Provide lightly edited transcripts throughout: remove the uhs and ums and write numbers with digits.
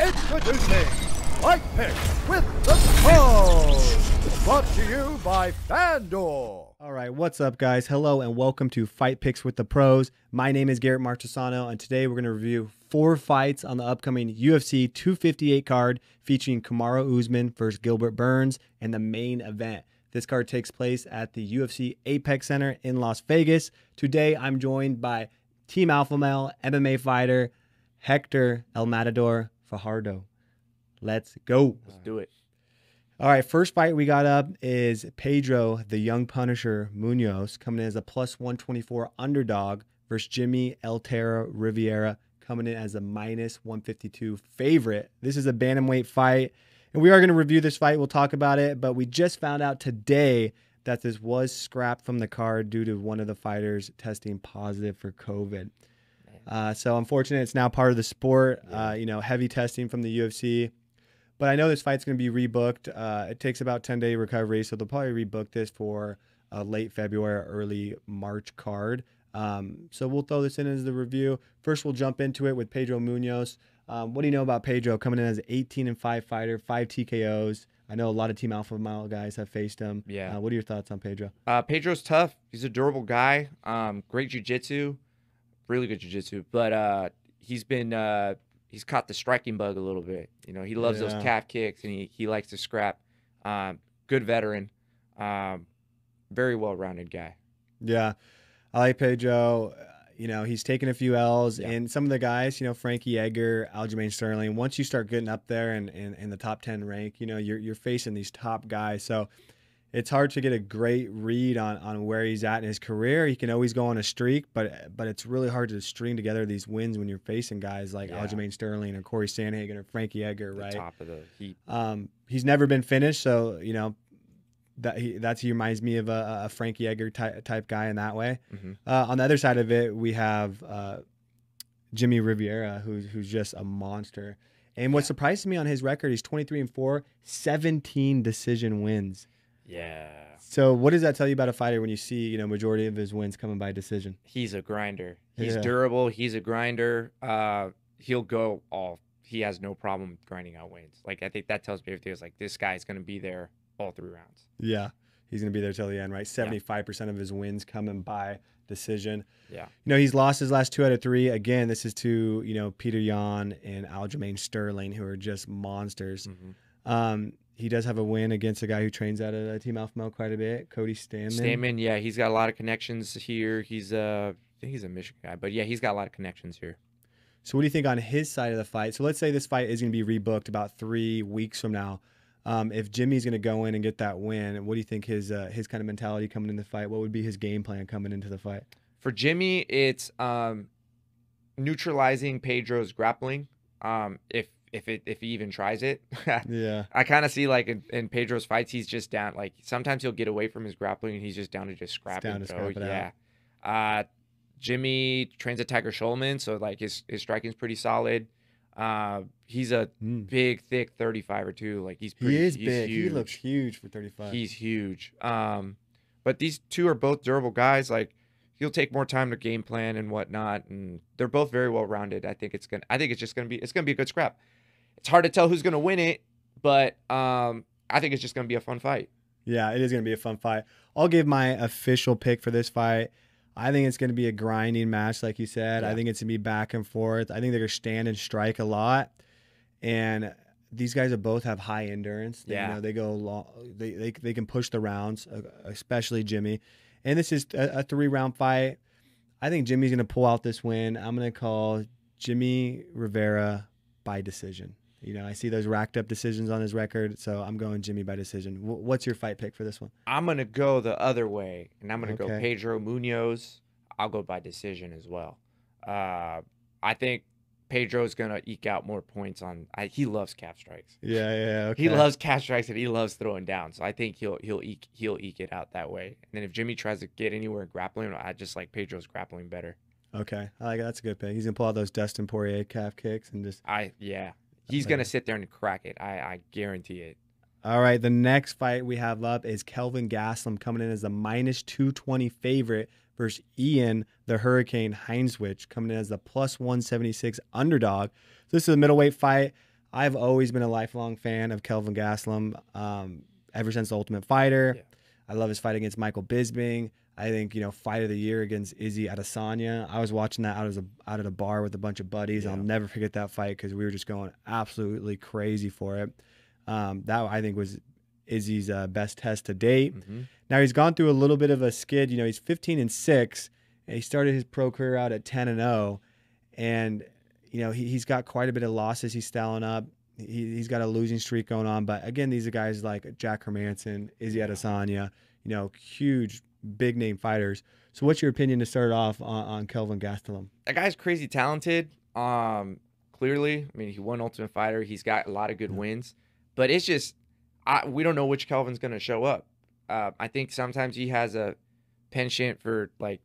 Introducing Fight Picks with the Pros, brought to you by FanDuel. All right, what's up, guys? Hello and welcome to Fight Picks with the Pros. My name is Gilbert Marchesano, and today we're going to review 4 fights on the upcoming UFC 258 card featuring Kamaru Usman versus Gilbert Burns and the main event. This card takes place at the UFC Apex Center in Las Vegas. Today, I'm joined by Team Alpha Male MMA fighter Hector El Matador Fajardo. Let's go. Let's do it. All right, first fight we got up is Pedro, the young Punisher Munhoz, coming in as a plus 124 underdog versus Jimmy El Terra Riviere, coming in as a minus 152 favorite. This is a bantamweight fight, and we are going to review this fight. We'll talk about it, but we just found out today that this was scrapped from the card due to one of the fighters testing positive for COVID. So unfortunately, it's now part of the sport, heavy testing from the UFC. But I know this fight's going to be rebooked. It takes about 10-day recovery, so they'll probably rebook this for a late February, early March card. So we'll throw this in as the review. First, we'll jump into it with Pedro Munhoz. What do you know about Pedro? Coming in as an 18-5 fighter, 5 TKOs. I know a lot of Team Alpha Male guys have faced him. Yeah. What are your thoughts on Pedro? Pedro's tough. He's a durable guy. Great jiu-jitsu. Really good jiu-jitsu. But he's caught the striking bug a little bit. You know, he loves those calf kicks, and he likes to scrap. Good veteran. Very well-rounded guy. Yeah. I like Pedro. He's taken a few L's, and some of the guys, Frankie Edgar, Aljamain Sterling, once you start getting up there in the top 10 rank, you're facing these top guys. So it's hard to get a great read on where he's at in his career. He can always go on a streak, but it's really hard to string together these wins when you're facing guys like Aljamain Sterling or Corey Sandhagen or Frankie Edgar, right? Top of the heap. He's never been finished, so he reminds me of a Frankie Edgar type guy in that way. Mm-hmm. On the other side of it, we have Jimmy Riviere, who's just a monster. And what surprises me on his record, he's 23-4, 17 decision wins. Yeah. So what does that tell you about a fighter when you see, majority of his wins coming by decision? He's a grinder. He's durable. He's a grinder. He'll go all. He has no problem grinding out wins. Like, I think that tells me everything. It's like, this guy's going to be there all 3 rounds. Yeah. He's going to be there till the end, right? 75% of his wins coming by decision. Yeah. He's lost his last 2 out of 3. Again, this is to, Peter Yan and Aljamain Sterling, who are just monsters. Mm-hmm. He does have a win against a guy who trains out of Team Alpha Male quite a bit, Cody Stamann. Yeah, he's got a lot of connections here. I think he's a Michigan guy, but yeah, he's got a lot of connections here. So what do you think on his side of the fight? So let's say this fight is going to be rebooked about 3 weeks from now. If Jimmy's going to go in and get that win, what do you think his kind of mentality coming into the fight? What would be his game plan coming into the fight? For Jimmy, it's neutralizing Pedro's grappling. If he even tries it. Yeah. I kind of see, like, in Pedro's fights, he's just down. Like, sometimes he'll get away from his grappling and he's just down to just scrap it. Out. Jimmy trains at Tiger Schulman, so like his striking's pretty solid. He's a big, thick 35 or 2. Like, he's big. Huge. He looks huge for 35. He's huge. But these two are both durable guys. Like, he'll take more time to game plan and whatnot, and they're both very well rounded. I think it's gonna be a good scrap. It's hard to tell who's gonna win it, but I think it's just gonna be a fun fight. Yeah, it is gonna be a fun fight. I'll give my official pick for this fight. I think it's gonna be a grinding match, like you said. Yeah. I think it's gonna be back and forth. I think they're gonna stand and strike a lot, and these guys both have high endurance. They go long. They can push the rounds, especially Jimmy. And this is a 3-round fight. I think Jimmy's going to pull out this win. I'm going to call Jimmy Rivera by decision. I see those racked up decisions on his record, so I'm going Jimmy by decision. What's your fight pick for this one? I'm going to go the other way, and I'm going to go Pedro Munhoz. I'll go by decision as well. I think Pedro's going to eke out more points on he loves calf strikes. Yeah, okay. He loves calf strikes, and he loves throwing down. So I think he'll eke it out that way. And then if Jimmy tries to get anywhere grappling, I just like Pedro's grappling better. Okay. I like it. That's a good pick. He's going to pull out those Dustin Poirier calf kicks and just He's going to sit there and crack it. I guarantee it. All right, the next fight we have up is Kelvin Gastelum coming in as a minus 220 favorite versus Ian the Hurricane Heinisch coming in as the plus 176 underdog. So this is a middleweight fight. I've always been a lifelong fan of Kelvin Gastelum ever since The Ultimate Fighter. Yeah. I love his fight against Michael Bisping. I think, fight of the year against Izzy Adesanya. I was watching that out at a bar with a bunch of buddies. Yeah. I'll never forget that fight because we were just going absolutely crazy for it. That I think was Izzy's best test to date. Now he's gone through a little bit of a skid. He's 15-6, and he started his pro career out at 10-0, and he's got quite a bit of losses. He's styling up. He's got a losing streak going on. But again, these are guys like Jack Hermanson, Izzy Adesanya, huge, big name fighters. So what's your opinion to start off on Kelvin Gastelum? That guy's crazy talented. Clearly, I mean, he won Ultimate Fighter. He's got a lot of good wins, but it's just we don't know which Kelvin's going to show up. I think sometimes he has a penchant for like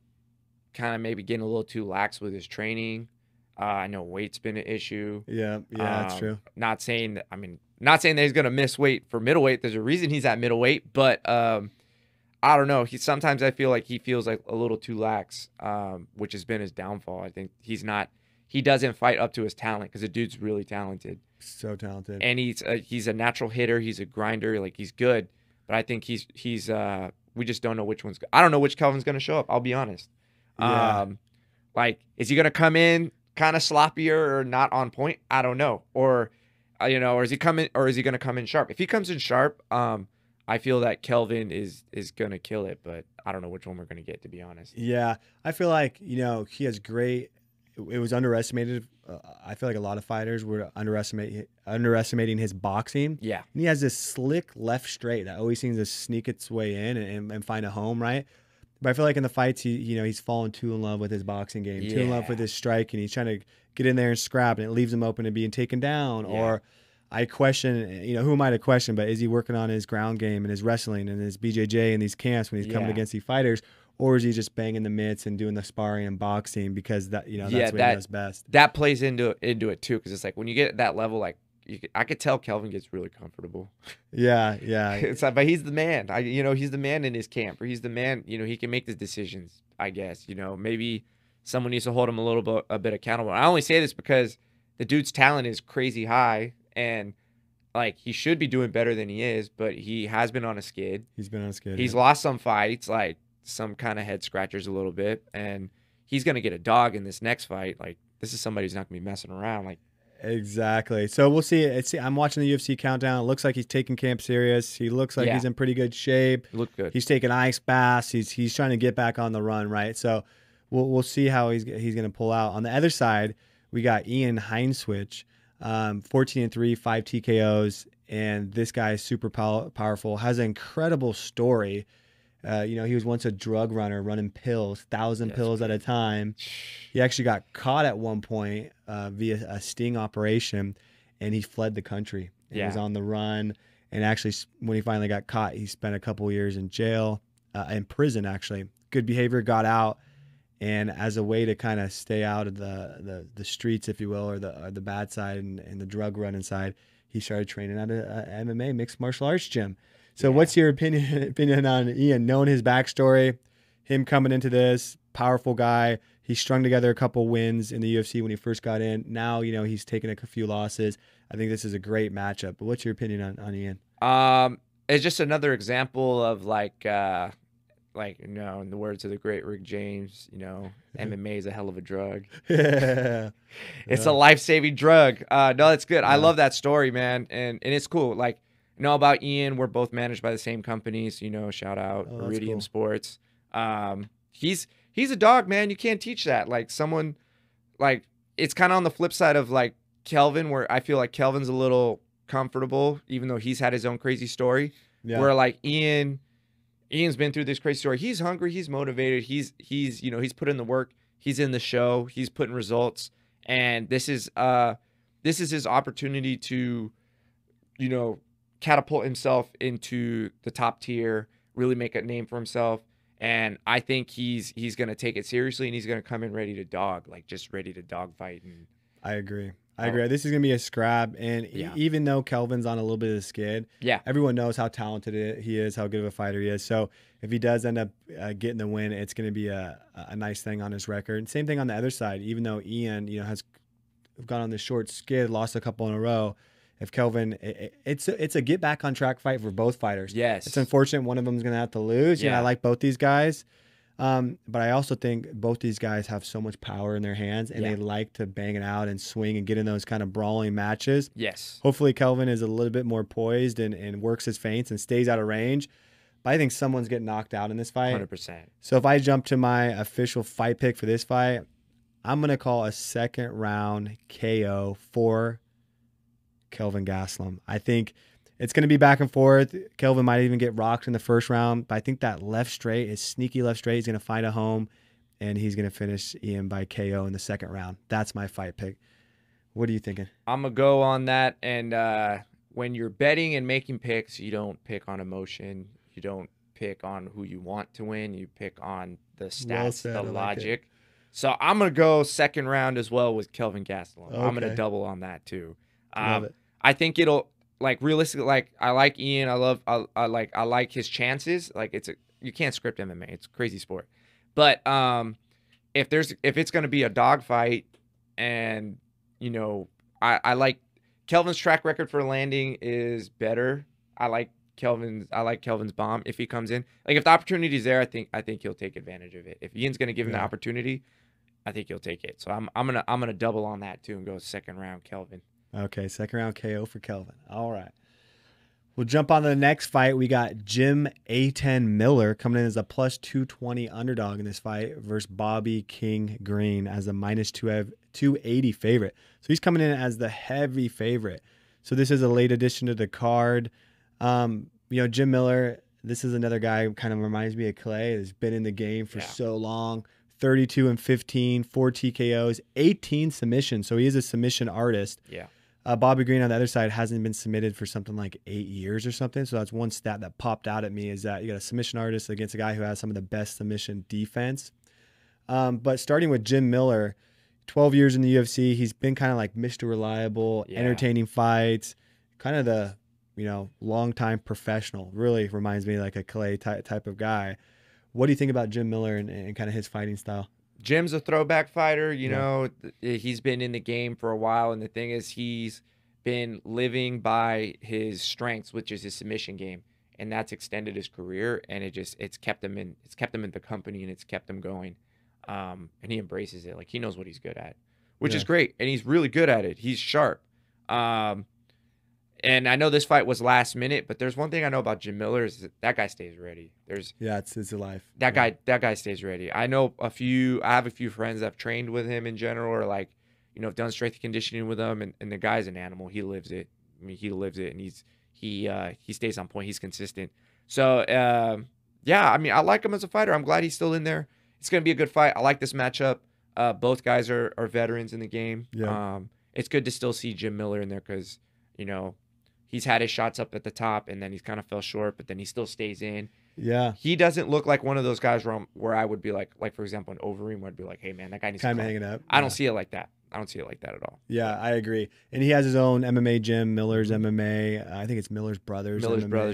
kind of maybe getting a little too lax with his training. I know weight's been an issue. Yeah, that's true. Not saying that he's going to miss weight for middleweight. There's a reason he's at middleweight, but I don't know. Sometimes I feel like he feels like a little too lax, which has been his downfall. I think he doesn't fight up to his talent because the dude's really talented. So talented. And he's a natural hitter. He's a grinder. Like, he's good. But I think we just don't know which one's. I don't know which Kelvin's going to show up. I'll be honest. Yeah. Like, is he going to come in kind of sloppier or not on point? I don't know. Or is he going to come in sharp? If he comes in sharp, I feel that Kelvin is going to kill it, but I don't know which one we're going to get, to be honest. Yeah. I feel like, he has great. It was underestimated. I feel like a lot of fighters were underestimating his boxing. Yeah. And he has this slick left straight that always seems to sneak its way in and find a home, right? But I feel like in the fights, he's fallen too in love with his boxing game, too in love with his striking. He's trying to get in there and scrap, and it leaves him open to being taken down. Yeah. Or I question, who am I to question, but is he working on his ground game and his wrestling and his BJJ and these camps when he's coming against these fighters? Or is he just banging the mitts and doing the sparring and boxing because that's what he does best? That plays into it too, because it's like when you get at that level, like I could tell Kelvin gets really comfortable. Yeah. It's like, but he's the man. He's the man in his camp, or he's the man. He can make the decisions. I guess maybe someone needs to hold him a bit accountable. I only say this because the dude's talent is crazy high, and like he should be doing better than he is, but he has been on a skid. He's lost some fights, like some kind of head scratchers a little bit, and he's gonna get a dog in this next fight. Like, this is somebody who's not gonna be messing around. Like, exactly. So we'll see. I'm watching the UFC countdown. It looks like he's taking camp serious. He looks like he's in pretty good shape. Look good. He's taking ice baths. He's trying to get back on the run, right? So we'll see how he's gonna pull out. On the other side, we got Ian Heinisch, 14-3, 5 TKOs, and this guy is super powerful. Has an incredible story. He was once a drug runner, running pills, 1,000 pills at a time. He actually got caught at one point via a sting operation, and he fled the country. He was on the run, and actually, when he finally got caught, he spent a couple years in jail, in prison, actually. Good behavior, got out, and as a way to kind of stay out of the streets, if you will, or the bad side and the drug running side, he started training at a MMA, mixed martial arts gym. So what's your opinion on Ian, knowing his backstory, him coming into this, powerful guy? He strung together a couple wins in the UFC when he first got in. Now, he's taken a few losses. I think this is a great matchup. But what's your opinion on Ian? It's just another example of in the words of the great Rick James, MMA is a hell of a drug. It's a life-saving drug. No, that's good. I love that story, man. And it's cool. Like, about Ian, we're both managed by the same companies, shout out Iridium Sports. He's a dog, man. You can't teach that. Like, someone, like, it's kind of on the flip side of like Kelvin, where I feel like Kelvin's a little comfortable, even though he's had his own crazy story. Yeah. Where like Ian's been through this crazy story. He's hungry, he's motivated, he's put in the work, he's in the show, he's putting results, and this is his opportunity to, catapult himself into the top tier, really make a name for himself. And I think he's going to take it seriously, and he's going to come in ready to dog, like just ready to dog fight. And I agree. This is going to be a scrap. And even though Kelvin's on a little bit of a skid, everyone knows how talented he is, how good of a fighter he is. So if he does end up getting the win, it's going to be a nice thing on his record. And same thing on the other side. Even though Ian, has gone on this short skid, lost a couple in a row, if Kelvin, it's a get back on track fight for both fighters. Yes. It's unfortunate one of them is going to have to lose. Yeah. I like both these guys. But I also think both these guys have so much power in their hands, and they like to bang it out and swing and get in those kind of brawling matches. Yes. Hopefully Kelvin is a little bit more poised and works his feints and stays out of range. But I think someone's getting knocked out in this fight. 100%. So if I jump to my official fight pick for this fight, I'm going to call a second round KO for Kelvin Gastelum. I think it's going to be back and forth. Kelvin might even get rocked in the first round, but I think that left straight, his sneaky left straight, he's going to find a home, and he's going to finish Ian by KO in the second round. That's my fight pick. What are you thinking? I'm going to go on that, and when you're betting and making picks, you don't pick on emotion. You don't pick on who you want to win. You pick on the stats, Well said. the I like logic. So I'm going to go second round as well with Kelvin Gastelum. Okay. I'm going to double on that too. Love it. I think it'll, like, realistically, like, I like Ian. I like his chances. Like, you can't script MMA. It's a crazy sport. But if it's going to be a dogfight, and I like Kelvin's track record for landing is better. I like Kelvin's bomb if he comes in. Like, if the opportunity is there, I think he'll take advantage of it. If Ian's going to give him the opportunity, I think he'll take it. So I'm gonna double on that too and go second round Kelvin. Okay, second round KO for Kelvin. All right. We'll jump on to the next fight. We got Jim A10 Miller coming in as a plus 220 underdog in this fight versus Bobby King Green as a minus 280 favorite. So he's coming in as the heavy favorite. So this is a late addition to the card. Jim Miller, this is another guy who kind of reminds me of Clay. Has been in the game for so long. 32-15, 4 TKOs, 18 submissions. So he is a submission artist. Yeah. Bobby Green on the other side hasn't been submitted for something like 8 years or something. So that's one stat that popped out at me, is that you got a submission artist against a guy who has some of the best submission defense. But starting with Jim Miller, 12 years in the UFC, he's been kind of like Mr. Reliable, entertaining fights, kind of the long-time professional. Really reminds me like a Clay type of guy. What do you think about Jim Miller and kind of his fighting style? Jim's a throwback fighter. He's been in the game for a while, and the thing is, he's been living by his strengths, which is his submission game, and that's extended his career, and it's kept him in the company, and it's kept him going. And he embraces it. Like, he knows what he's good at, which is great, and he's really good at it. He's sharp. And I know this fight was last minute, but there's one thing I know about Jim Miller is that guy stays ready. It's a life. That guy stays ready. I know I have a few friends that have trained with him in general, or like, have done strength conditioning with him, and the guy's an animal. He lives it. I mean, he lives it, and he stays on point. He's consistent. So I mean, I like him as a fighter. I'm glad he's still in there. It's gonna be a good fight. I like this matchup. Both guys are veterans in the game. Yeah. It's good to still see Jim Miller in there because he's had his shots up at the top, and then he's kind of fell short, but then he still stays in. Yeah. He doesn't look like one of those guys where I would be like for example, an Overeem, where I'd be like, hey, man, that guy needs kind to of hanging up. I don't see it like that. I don't see it like that at all. Yeah, I agree. And he has his own MMA gym, Miller's MMA. I think it's Miller's Brothers.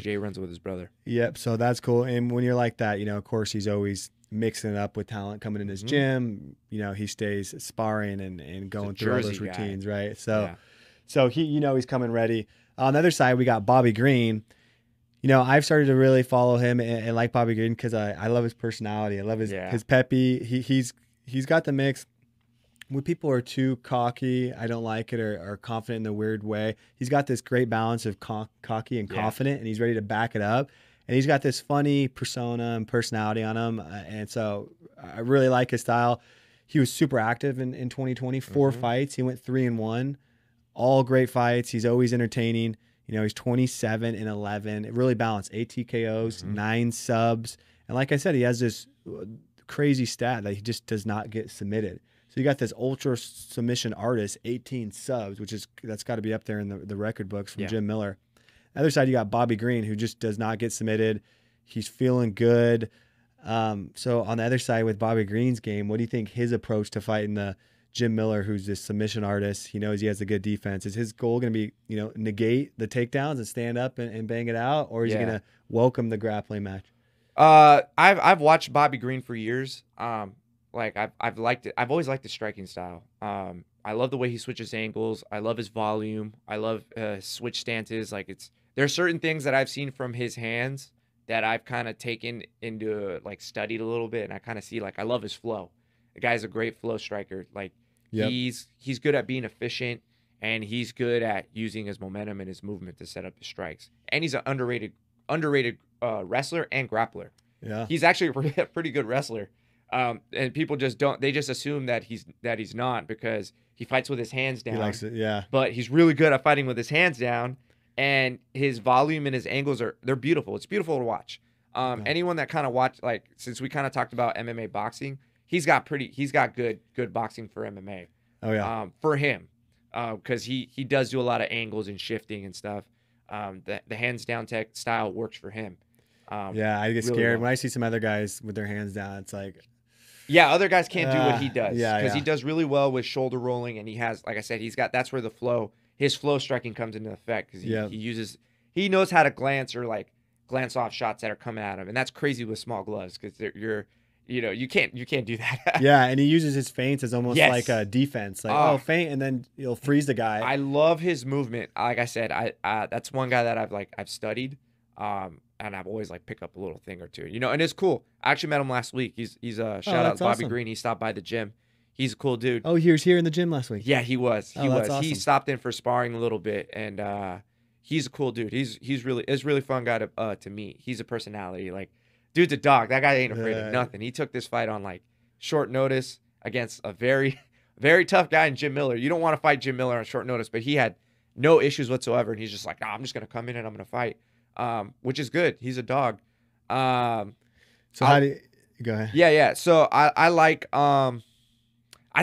Jay runs with his brother. Yep, so that's cool. And when you're like that, of course, he's always mixing it up with talent coming in his gym. He stays sparring and going through all those routines, right? So he, he's coming ready. On the other side, we got Bobby Green. I've started to really follow him and like Bobby Green because I love his personality. I love his peppy. He's got the mix. When people are too cocky, I don't like it, or confident in a weird way. He's got this great balance of cocky and confident, and he's ready to back it up. And he's got this funny persona and personality on him. And so I really like his style. He was super active in 2020, 4 fights. He went 3-1. All great fights. He's always entertaining. He's 27-11. It really balanced. 8 TKOs, 9 subs. And like I said, he has this crazy stat that he just does not get submitted. So you got this ultra submission artist, 18 subs, that's got to be up there in the record books from Jim Miller. The other side, you got Bobby Green, who just does not get submitted. He's feeling good. So on the other side with Bobby Green's game, what do you think his approach to fighting the Jim Miller, who's this submission artist? He knows he has a good defense. Is his goal going to be, negate the takedowns and stand up and bang it out, or is he going to welcome the grappling match? I've watched Bobby Green for years. I've liked it. I've always liked the striking style. I love the way he switches angles. I love his volume. I love switch stances. Like there are certain things that I've seen from his hands that I've kind of taken into like studied a little bit, and I kind of see like I love his flow. The guy's a great flow striker. Like he's good at being efficient, and he's good at using his momentum and his movement to set up his strikes. And he's an underrated wrestler and grappler. Yeah, he's actually a pretty good wrestler. And people just they just assume that he's not, because he fights with his hands down. He likes it, yeah. But he's really good at fighting with his hands down, and his volume and his angles they're beautiful. It's beautiful to watch. Anyone that kind of watch, like, since we kind of talked about MMA boxing, he's got good boxing for MMA. Oh yeah. For him, because he does do a lot of angles and shifting and stuff. The hands down tech style works for him. Yeah, I get really scared well. when I see some other guys with their hands down. It's like, yeah, other guys can't do what he does, because he yeah. does really well with shoulder rolling, and he has, like I said, that's where his flow striking comes into effect, because he knows how to glance off shots that are coming at him, and that's crazy with small gloves, because you can't do that. Yeah, and he uses his feints as almost like a defense, like feint, and then he'll freeze the guy. I love his movement. Like I said, that's one guy that I've studied. And I've always pick up a little thing or two, and it's cool. I actually met him last week. He's a shout out to Bobby Green. He stopped by the gym. He's a cool dude. Oh, he was here in the gym last week. Yeah, he was. That's awesome. He stopped in for sparring a little bit, and he's a cool dude. He's really fun guy to meet. He's a personality. Like, dude's a dog. That guy ain't afraid of nothing. He took this fight on short notice against a very, very tough guy in Jim Miller. You don't want to fight Jim Miller on short notice, but he had no issues whatsoever, and he's just like, I'm just gonna come in and I'm gonna fight. Which is good. He's a dog. So how do you go ahead? Yeah. So I like. I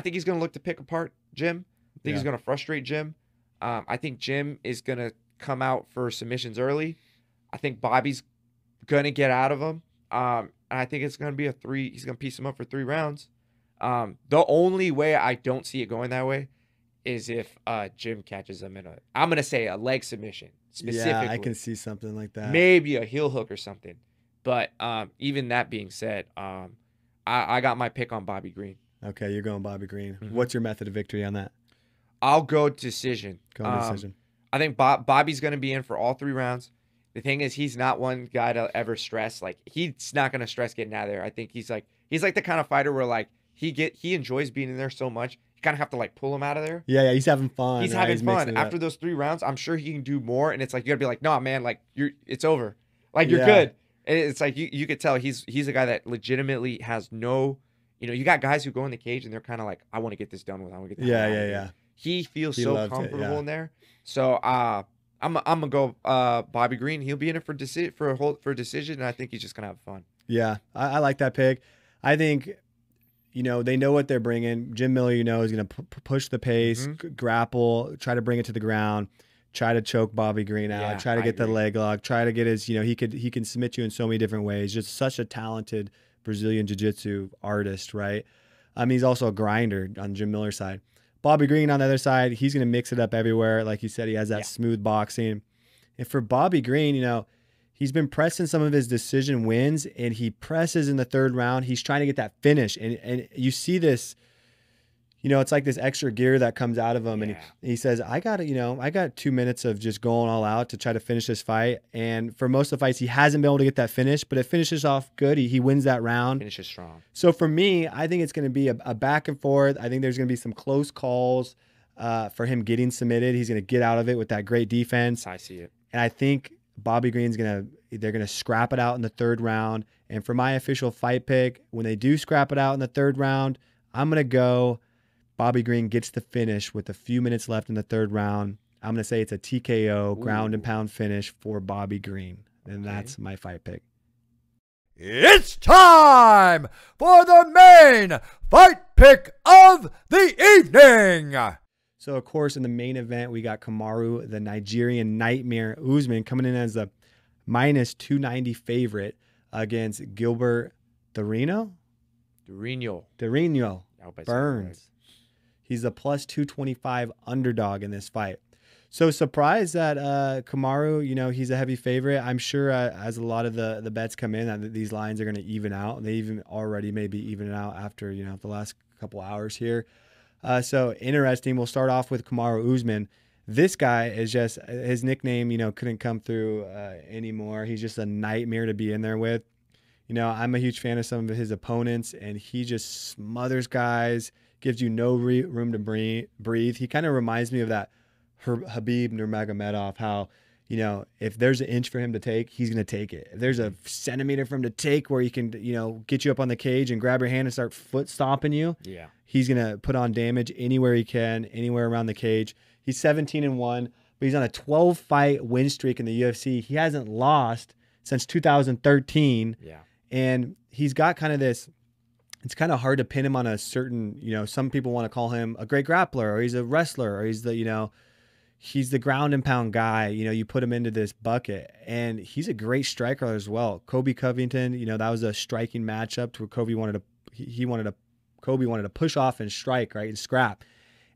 think he's gonna look to pick apart Jim. I think he's gonna frustrate Jim. I think Jim is gonna come out for submissions early. I think Bobby's gonna get out of him. And I think it's gonna be he's gonna piece him up for 3 rounds. The only way I don't see it going that way is if Jim catches him in I'm gonna say a leg submission. Specifically. Yeah, I can see something like that. Maybe a heel hook or something. But even that being said, I got my pick on Bobby Green. Okay, you're going Bobby Green. Mm-hmm. What's your method of victory on that? I'll go decision. Decision. I think Bobby's going to be in for all 3 rounds. The thing is, he's not one guy to ever stress. He's not going to stress getting out of there. I think he's like the kind of fighter where he enjoys being in there so much. Kind of have to pull him out of there. Yeah, he's having fun. He's having fun. After those 3 rounds, I'm sure he can do more. And it's you gotta be like, no, man, it's over. You're good. And it's you could tell he's a guy that legitimately has no, you got guys who go in the cage and they're kind of like, I want to get this done with. I want to get that out of here. He feels so comfortable in there. So I'm gonna go Bobby Green. He'll be in it for decision, and I think he's just gonna have fun. Yeah, I like that pick. I think. They know what they're bringing. Jim Miller, is going to push the pace, grapple, try to bring it to the ground, try to choke Bobby Green out, try to get the leg lock, try to get his, he can submit you in so many different ways. Just such a talented Brazilian jiu-jitsu artist, right? He's also a grinder on Jim Miller's side. Bobby Green on the other side, he's going to mix it up everywhere. Like you said, he has that smooth boxing. And for Bobby Green, he's been pressing some of his decision wins, and he presses in the 3rd round. He's trying to get that finish. And you see this, it's like this extra gear that comes out of him. And he says, I got 2 minutes of just going all out to try to finish this fight. And for most of the fights, he hasn't been able to get that finish, but it finishes off good. He wins that round. Finishes strong. So for me, I think it's going to be a back and forth. I think there's going to be some close calls for him getting submitted. He's going to get out of it with that great defense. I see it. And I think Bobby Green's they're gonna scrap it out in the 3rd round. And for my official fight pick, when they do scrap it out in the 3rd round, I'm gonna go Bobby Green gets the finish with a few minutes left in the 3rd round. I'm gonna say it's a TKO ground and pound finish for Bobby Green. And that's my fight pick. It's time for the main fight pick of the evening. So, of course, in the main event, we got Kamaru, the Nigerian nightmare, Usman, coming in as a -290 favorite against Gilbert Durino Burns. He's a +225 underdog in this fight. So surprised that Kamaru, he's a heavy favorite. I'm sure as a lot of the bets come in, that these lines are going to even out. They even already maybe even out after, the last couple hours here. So interesting. We'll start off with Kamaru Usman. This guy is just, his nickname, couldn't come through anymore. He's just a nightmare to be in there with. I'm a huge fan of some of his opponents, and he just smothers guys, gives you no room to breathe. He kind of reminds me of that Habib Nurmagomedov, how, if there's an inch for him to take, he's going to take it. If there's a centimeter for him to take where he can, get you up on the cage and grab your hand and start foot stomping you, yeah, he's going to put on damage anywhere he can, anywhere around the cage. He's 17-1, but he's on a 12-fight win streak in the UFC. He hasn't lost since 2013. Yeah. And he's got kind of this, it's kind of hard to pin him on a certain, some people want to call him a great grappler, or he's a wrestler, or he's the, he's the ground and pound guy. You put him into this bucket, and he's a great striker as well. Kobe Covington, that was a striking matchup to where Kobe wanted to push off and strike, right, and scrap.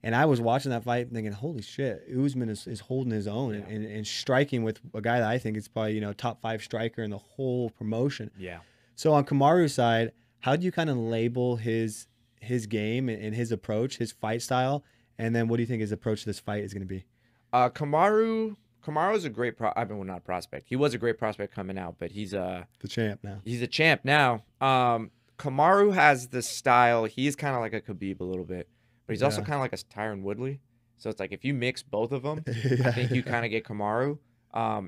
And I was watching that fight thinking, holy shit, Usman is holding his own and striking with a guy that I think is probably, top 5 striker in the whole promotion. Yeah. So on Kamaru's side, how do you kind of label his game and his approach, his fight style? And then what do you think his approach to this fight is going to be? Kamaru is a great not a prospect. He was a great prospect coming out, but he's the champ now. He's a champ now. Kamaru has the style. He's kind of like a Khabib a little bit. But he's also kind of like a Tyron Woodley. So it's like if you mix both of them, I think you kind of get Kamaru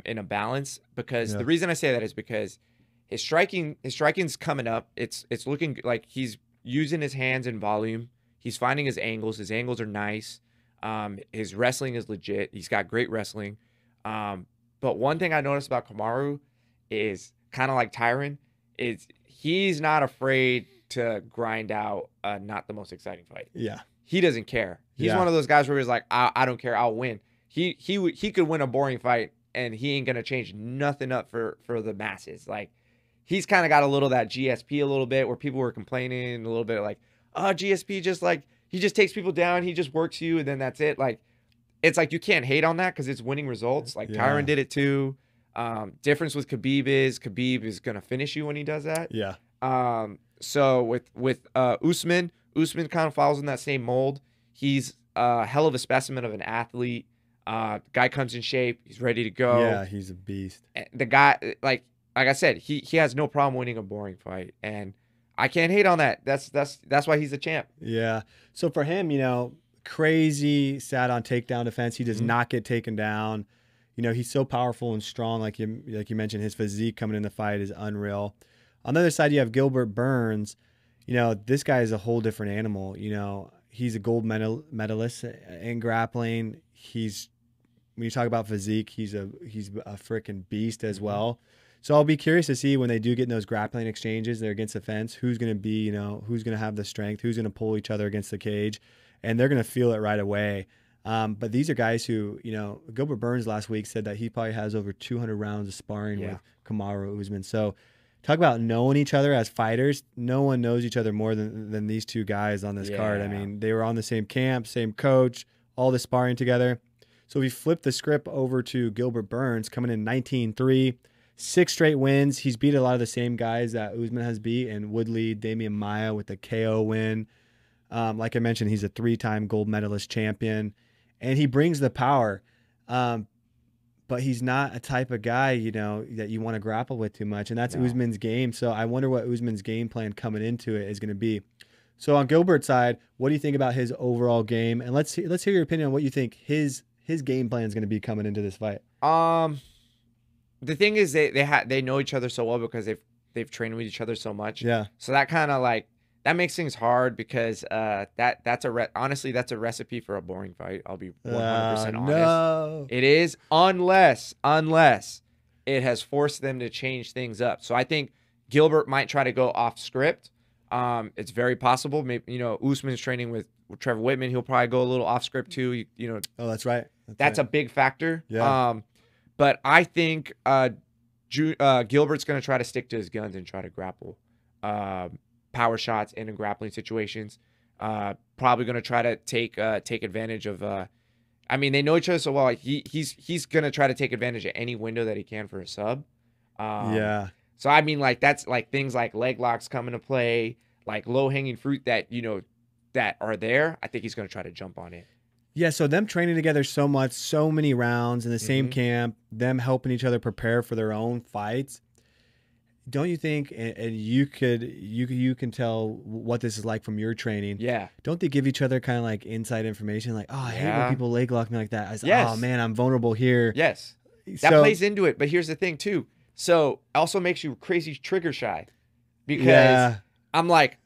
in a balance. Because the reason I say that is because his striking's coming up. It's looking like he's using his hands in volume. He's finding his angles. His angles are nice. His wrestling is legit. He's got great wrestling. But one thing I noticed about Kamaru is kind of like Tyron, is he's not afraid to grind out not the most exciting fight. Yeah. He doesn't care. He's one of those guys where he's like, I don't care, I'll win. He could win a boring fight, and he ain't gonna change nothing up for the masses. Like, he's kind of got a little of that GSP a little bit, where people were complaining a little bit like, oh, GSP just like, he just takes people down, he just works you, and then that's it. Like, it's like you can't hate on that because it's winning results. Like Tyron did it too. Difference with Khabib is gonna finish you when he does that. Yeah. So with Usman kind of follows in that same mold. He's a hell of a specimen of an athlete. Guy comes in shape. He's ready to go. Yeah, he's a beast. The guy, like I said, he has no problem winning a boring fight, and I can't hate on that. That's why he's a champ. Yeah. So for him, crazy sat on takedown defense. He does not get taken down. He's so powerful and strong. Like you mentioned, his physique coming in the fight is unreal. On the other side, you have Gilbert Burns. This guy is a whole different animal. He's a gold medalist in grappling. When you talk about physique, he's a freaking beast as well. So I'll be curious to see when they do get in those grappling exchanges, they're against the fence, who's going to be, who's going to have the strength, who's going to pull each other against the cage, and they're going to feel it right away. But these are guys who, Gilbert Burns last week said that he probably has over 200 rounds of sparring with Kamaru Usman. So talk about knowing each other as fighters. No one knows each other more than these two guys on this card. I mean, they were on the same camp, same coach, all the sparring together. So we flipped the script over to Gilbert Burns coming in 19-3, 6 straight wins. He's beat a lot of the same guys that Usman has beat, and Woodley, Damian Maia with the KO win. Like I mentioned, he's a 3-time gold medalist champion, and he brings the power. But he's not a type of guy, that you want to grapple with too much. And that's Usman's game. So I wonder what Usman's game plan coming into it is going to be. So on Gilbert's side, what do you think about his overall game? And let's hear your opinion on what you think his game plan is going to be coming into this fight. The thing is they know each other so well because they've trained with each other so much. Yeah. So that kind of like, that makes things hard because honestly, that's a recipe for a boring fight. I'll be 100% honest. No. It is, unless it has forced them to change things up. So I think Gilbert might try to go off script. It's very possible. Maybe Usman's training with Trevor Whitman. He'll probably go a little off script too. Oh, that's right. That's a big factor. Yeah. But I think Gilbert's going to try to stick to his guns and try to grapple. Power shots in grappling situations. Probably going to try to take advantage of. I mean, they know each other so well. He's going to try to take advantage of any window that he can for a sub. Yeah. So I mean, like that's like things like leg locks come into play, like low hanging fruit that that are there, I think he's going to try to jump on it. Yeah, so them training together so much, so many rounds in the same camp, them helping each other prepare for their own fights. Don't you think, and you can tell what this is like from your training. Yeah. Don't they give each other kind of like inside information? Like, oh, I hate when people leg lock me like that. I was, Yes. oh, man, I'm vulnerable here. Yes. That plays into it. But here's the thing, too. So also makes you crazy trigger shy. Because I'm like,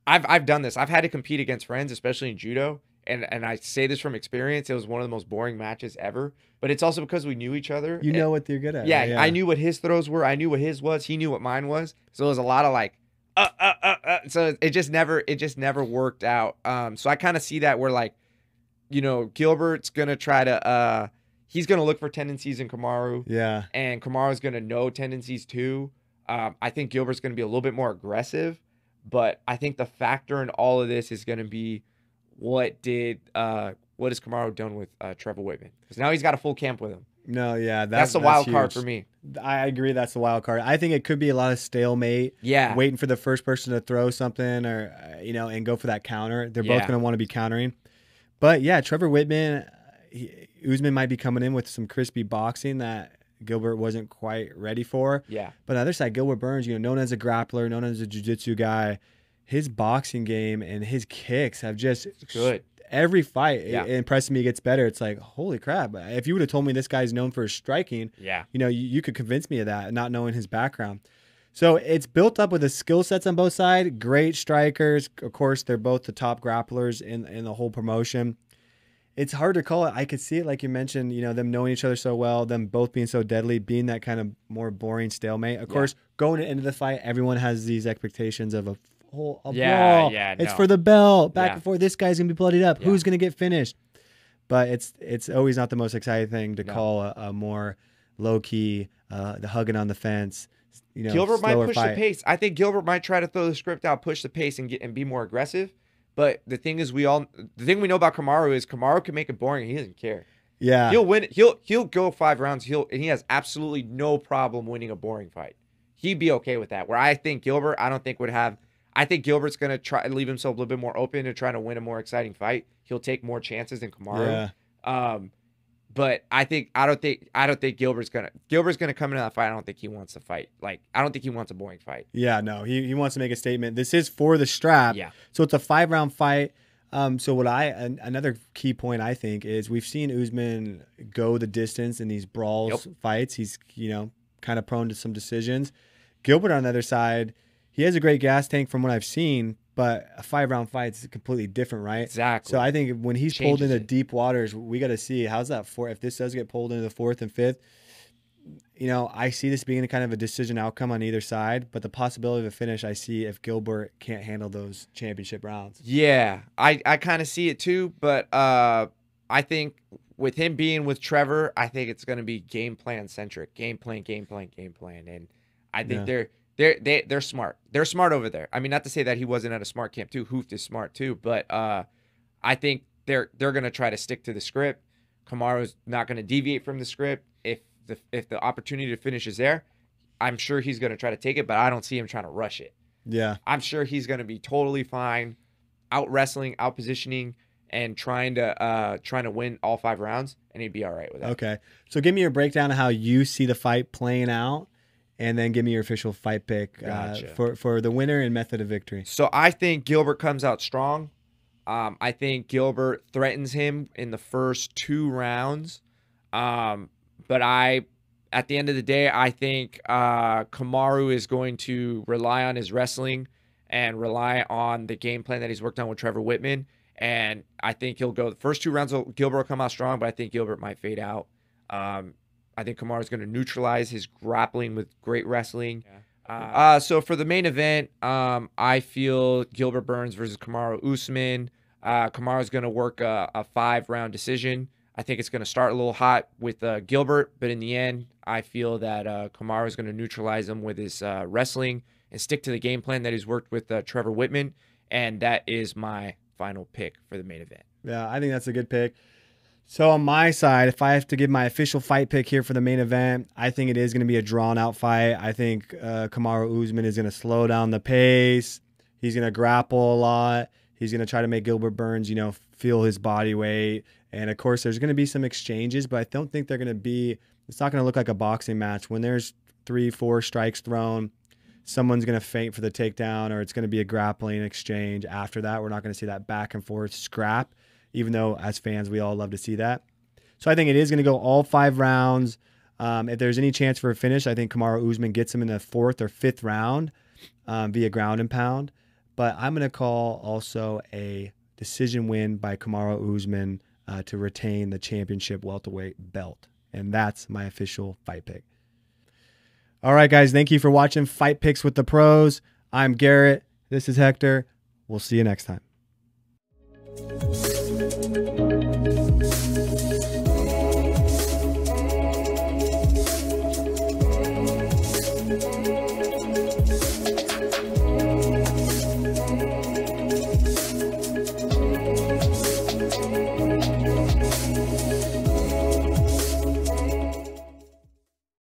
I've done this. I've had to compete against friends, especially in judo. And I say this from experience. It was one of the most boring matches ever. But it's also because we knew each other. You know what you're good at. Yeah, right? I knew what his throws were. I knew what his was. He knew what mine was. So it was a lot of like, So it just never worked out. So I kind of see that where like, you know, Gilbert's gonna try to he's gonna look for tendencies in Kamaru. Yeah. And Kamaru's gonna know tendencies too. I think Gilbert's gonna be a little bit more aggressive, but I think the factor in all of this is gonna be what has Kamaru done with Trevor Whitman? Because now he's got a full camp with him. No, yeah, that's the wild huge. card for me. I agree, that's the wild card. I think it could be a lot of stalemate. Yeah, waiting for the first person to throw something or and go for that counter. They're both going to want to be countering. But yeah, Trevor Whitman, Usman might be coming in with some crispy boxing that Gilbert wasn't quite ready for. Yeah. But on the other side, Gilbert Burns, known as a grappler, known as a jiu-jitsu guy, his boxing game and his kicks have just good. Every fight it impresses me. It gets better. It's like, holy crap. If you would have told me this guy's known for his striking, you could convince me of that, not knowing his background. So it's built up with the skill sets on both sides. Great strikers. Of course, they're both the top grapplers in the whole promotion. It's hard to call it. I could see it, like you mentioned, them knowing each other so well, them both being so deadly, being that kind of more boring stalemate. Of course, going into the fight, everyone has these expectations of a brawl. It's for the belt. Back and forth. This guy's going to be bloodied up. Who's going to get finished? But it's always not the most exciting thing to call a more low-key, the hugging on the fence. Gilbert might push the pace. I think Gilbert might try to throw the script out, push the pace, and be more aggressive. But the thing is, the thing we know about Kamaru is Kamaru can make it boring and he doesn't care. Yeah. He'll win. He'll go 5 rounds. And he has absolutely no problem winning a boring fight. He'd be okay with that. Where I think Gilbert, I don't think would have. I think Gilbert's gonna try to leave himself a little bit more open to trying to win a more exciting fight. He'll take more chances than Kamaru. Yeah. But I don't think Gilbert's gonna come into that fight. I don't think he wants to fight. Like, I don't think he wants a boring fight. Yeah, no, he wants to make a statement. This is for the strap. Yeah. So it's a 5-round fight. So another key point I think is we've seen Usman go the distance in these brawls fights. He's kind of prone to some decisions. Gilbert on the other side, he has a great gas tank from what I've seen. But a 5-round fight is completely different, right? Exactly. So I think when he's pulled into deep waters, we got to see how's that if this does get pulled into the 4th and 5th. I see this being kind of a decision outcome on either side, but the possibility of a finish I see if Gilbert can't handle those championship rounds. Yeah, I kind of see it too, but I think with him being with Trevor, I think it's going to be game plan centric, game plan, and I think they're smart. They're smart over there. I mean, not to say that he wasn't at a smart camp too. Hooft is smart too, but I think they're going to try to stick to the script. Kamaru's not going to deviate from the script. If the opportunity to finish is there, I'm sure he's going to try to take it, but I don't see him trying to rush it. Yeah. I'm sure he's going to be totally fine, out wrestling, out positioning, and trying to win all 5 rounds, and he'd be all right with that. Okay. So give me your breakdown of how you see the fight playing out. And then give me your official fight pick for the winner and method of victory. So I think Gilbert comes out strong. I think Gilbert threatens him in the first 2 rounds. But at the end of the day, I think Kamaru is going to rely on his wrestling and rely on the game plan that he's worked on with Trevor Whitman. And I think he'll go the first 2 rounds. Gilbert will come out strong, but I think Gilbert might fade out. I think Kamaru is going to neutralize his grappling with great wrestling. Yeah. So for the main event, I feel Gilbert Burns versus Kamaru Usman. Kamaru is going to work a 5-round decision. I think it's going to start a little hot with Gilbert, but in the end, I feel that Kamaru is going to neutralize him with his wrestling and stick to the game plan that he's worked with Trevor Whitman, and that is my final pick for the main event. Yeah, I think that's a good pick. So on my side, if I have to give my official fight pick here for the main event, I think it is going to be a drawn-out fight. I think Kamaru Usman is going to slow down the pace. He's going to grapple a lot. He's going to try to make Gilbert Burns, feel his body weight. And, of course, there's going to be some exchanges, but I don't think they're going to be – it's not going to look like a boxing match. When there's 3-4 strikes thrown, someone's going to feint for the takedown, or it's going to be a grappling exchange after that. We're not going to see that back-and-forth scrap, even though as fans we all love to see that. So I think it is going to go all 5 rounds. If there's any chance for a finish, I think Kamaru Usman gets him in the 4th or 5th round via ground and pound. But I'm going to call also a decision win by Kamaru Usman to retain the championship welterweight belt. And that's my official fight pick. All right, guys. Thank you for watching Fight Picks with the Pros. I'm Garrett. This is Hector. We'll see you next time.